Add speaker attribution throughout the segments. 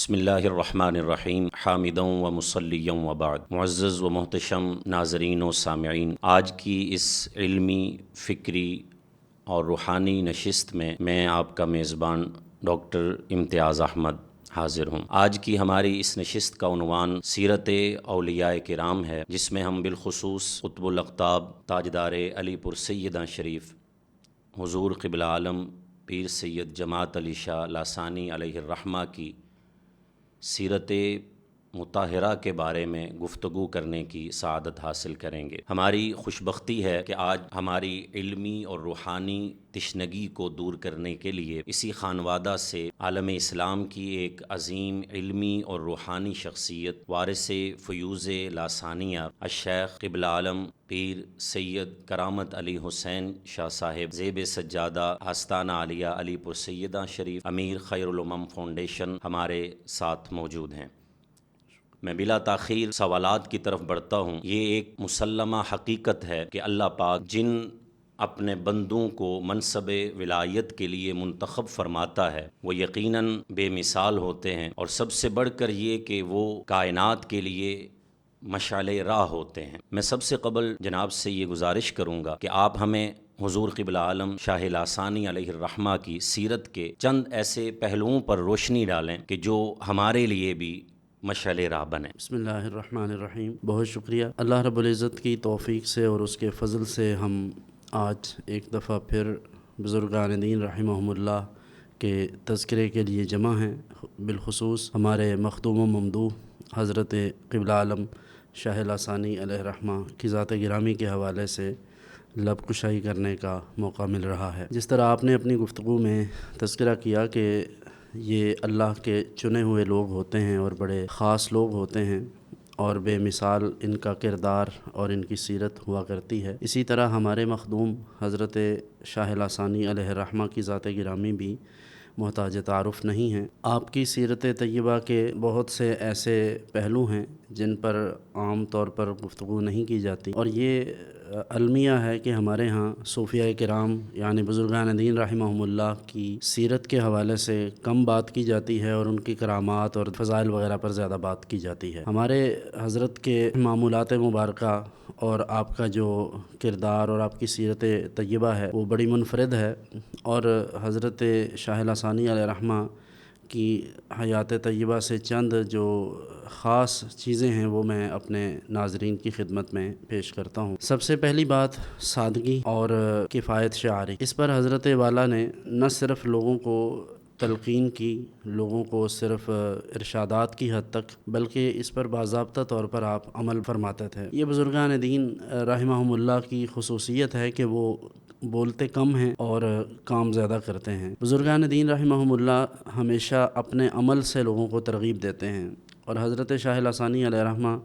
Speaker 1: بسم اللہ الرحمن الرحیم حامداً و مصلیاً و بعد۔ معزز و محتشم ناظرین و سامعین، آج کی اس علمی، فکری اور روحانی نشست میں میں آپ کا میزبان ڈاکٹر امتیاز احمد حاضر ہوں۔ آج کی ہماری اس نشست کا عنوان سیرت اولیاء کرام ہے، جس میں ہم بالخصوص قطب الاقطاب تاجدار علی پور سیداں شریف حضور قبلہ عالم پیر سید جماعت علی شاہ لاسانی علیہ الرحمہ کی سیرت مطہرہ کے بارے میں گفتگو کرنے کی سعادت حاصل کریں گے۔ ہماری خوشبختی ہے کہ آج ہماری علمی اور روحانی تشنگی کو دور کرنے کے لیے اسی خانوادہ سے عالم اسلام کی ایک عظیم علمی اور روحانی شخصیت، وارث فیوض لاسانیہ الشیخ قبلہ عالم پیر سید کرامت علی حسین شاہ صاحب زیب سجادہ آستانہ عالیہ علی پور سیداں شریف امیر خیر الامم فاؤنڈیشن ہمارے ساتھ موجود ہیں۔ میں بلا تاخیر سوالات کی طرف بڑھتا ہوں۔ یہ ایک مسلمہ حقیقت ہے کہ اللہ پاک جن اپنے بندوں کو منصب ولایت کے لیے منتخب فرماتا ہے وہ یقیناً بے مثال ہوتے ہیں، اور سب سے بڑھ کر یہ کہ وہ کائنات کے لیے مشعل راہ ہوتے ہیں۔ میں سب سے قبل جناب سے یہ گزارش کروں گا کہ آپ ہمیں حضور قبلہ عالم شاہ لاسانی علیہ الرحمہ کی سیرت کے چند ایسے پہلوؤں پر روشنی ڈالیں کہ جو ہمارے لیے بھی مشعل راہ بنے۔
Speaker 2: بسم اللہ الرحمن الرحیم۔ بہت شکریہ اللہ رب العزت کی توفیق سے اور اس کے فضل سے ہم آج ایک دفعہ پھر بزرگان دین رحمہم اللہ کے تذکرے کے لیے جمع ہیں، بالخصوص ہمارے مخدوم و ممدوح حضرت قبلہ عالم شاہ لاسانی علیہ الرحمہ کی ذات گرامی کے حوالے سے لب کشائی کرنے کا موقع مل رہا ہے۔ جس طرح آپ نے اپنی گفتگو میں تذکرہ کیا کہ یہ اللہ کے چنے ہوئے لوگ ہوتے ہیں اور بڑے خاص لوگ ہوتے ہیں، اور بے مثال ان کا کردار اور ان کی سیرت ہوا کرتی ہے، اسی طرح ہمارے مخدوم حضرت شاہ لاسانی علیہ الرحمہ کی ذات گرامی بھی محتاج تعارف نہیں ہیں۔ آپ کی سیرت طیبہ کے بہت سے ایسے پہلو ہیں جن پر عام طور پر گفتگو نہیں کی جاتی، اور یہ المیہ ہے کہ ہمارے ہاں صوفیاء کرام یعنی بزرگان دین رحمہم اللہ کی سیرت کے حوالے سے کم بات کی جاتی ہے اور ان کی کرامات اور فضائل وغیرہ پر زیادہ بات کی جاتی ہے۔ ہمارے حضرت کے معمولات مبارکہ اور آپ کا جو کردار اور آپ کی سیرت طیبہ ہے وہ بڑی منفرد ہے، اور حضرت شاہ لاسانی علیہ الرحمہ کی حیات طیبہ سے چند جو خاص چیزیں ہیں وہ میں اپنے ناظرین کی خدمت میں پیش کرتا ہوں۔ سب سے پہلی بات سادگی اور کفایت شعاری۔ اس پر حضرت والا نے نہ صرف لوگوں کو تلقین کی، لوگوں کو صرف ارشادات کی حد تک، بلکہ اس پر باضابطہ طور پر آپ عمل فرماتے تھے۔ یہ بزرگان دین رحمہم اللہ کی خصوصیت ہے کہ وہ بولتے کم ہیں اور کام زیادہ کرتے ہیں۔ بزرگان دین رحمہم اللہ ہمیشہ اپنے عمل سے لوگوں کو ترغیب دیتے ہیں، اور حضرت شاہ لاسانی علیہ الرحمہ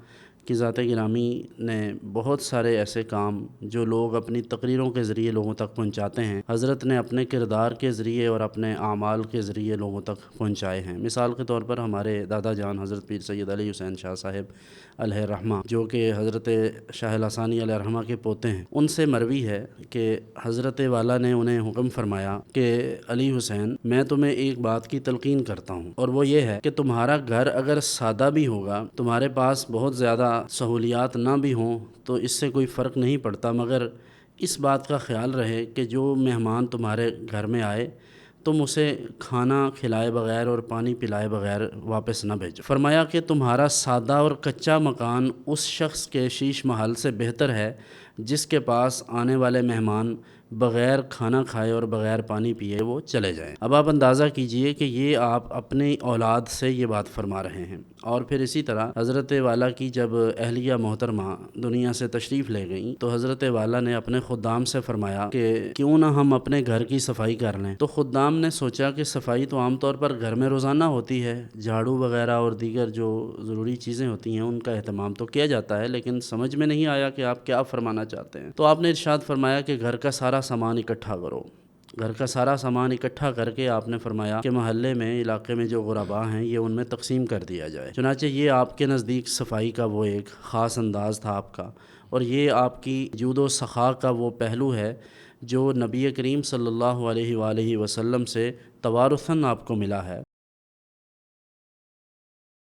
Speaker 2: کی ذات گرامی نے بہت سارے ایسے کام جو لوگ اپنی تقریروں کے ذریعے لوگوں تک پہنچاتے ہیں، حضرت نے اپنے کردار کے ذریعے اور اپنے اعمال کے ذریعے لوگوں تک پہنچائے ہیں۔ مثال کے طور پر ہمارے دادا جان حضرت پیر سید علی حسین شاہ صاحب علیہ الرحمہ، جو کہ حضرت شاہ لاسانی علیہ الرحمہ کے پوتے ہیں، ان سے مروی ہے کہ حضرت والا نے انہیں حکم فرمایا کہ علی حسین، میں تمہیں ایک بات کی تلقین کرتا ہوں، اور وہ یہ ہے کہ تمہارا گھر اگر سادہ بھی ہوگا، تمہارے پاس بہت زیادہ سہولیات نہ بھی ہوں، تو اس سے کوئی فرق نہیں پڑتا، مگر اس بات کا خیال رہے کہ جو مہمان تمہارے گھر میں آئے تم اسے کھانا کھلائے بغیر اور پانی پلائے بغیر واپس نہ بھیجو۔ فرمایا کہ تمہارا سادہ اور کچا مکان اس شخص کے شیش محل سے بہتر ہے جس کے پاس آنے والے مہمان بغیر کھانا کھائے اور بغیر پانی پیے وہ چلے جائیں۔ اب آپ اندازہ کیجئے کہ یہ آپ اپنی اولاد سے یہ بات فرما رہے ہیں۔ اور پھر اسی طرح حضرت والا کی جب اہلیہ محترمہ دنیا سے تشریف لے گئیں تو حضرت والا نے اپنے خدام سے فرمایا کہ کیوں نہ ہم اپنے گھر کی صفائی کر لیں۔ تو خدام نے سوچا کہ صفائی تو عام طور پر گھر میں روزانہ ہوتی ہے، جھاڑو وغیرہ اور دیگر جو ضروری چیزیں ہوتی ہیں ان کا اہتمام تو کیا جاتا ہے، لیکن سمجھ میں نہیں آیا کہ آپ کیا فرمانا چاہتے ہیں۔ تو آپ نے ارشاد فرمایا کہ گھر کا سارا سامان اکٹھا کرو۔ گھر کا سارا سامان اکٹھا کر کے آپ نے فرمایا کہ محلے میں، علاقے میں جو غرباء ہیں یہ ان میں تقسیم کر دیا جائے۔ چنانچہ یہ آپ کے نزدیک صفائی کا وہ ایک خاص انداز تھا آپ کا، اور یہ آپ کی جود و سخا کا وہ پہلو ہے جو نبی کریم صلی اللہ علیہ وآلہ وسلم سے توارثاً آپ کو ملا ہے۔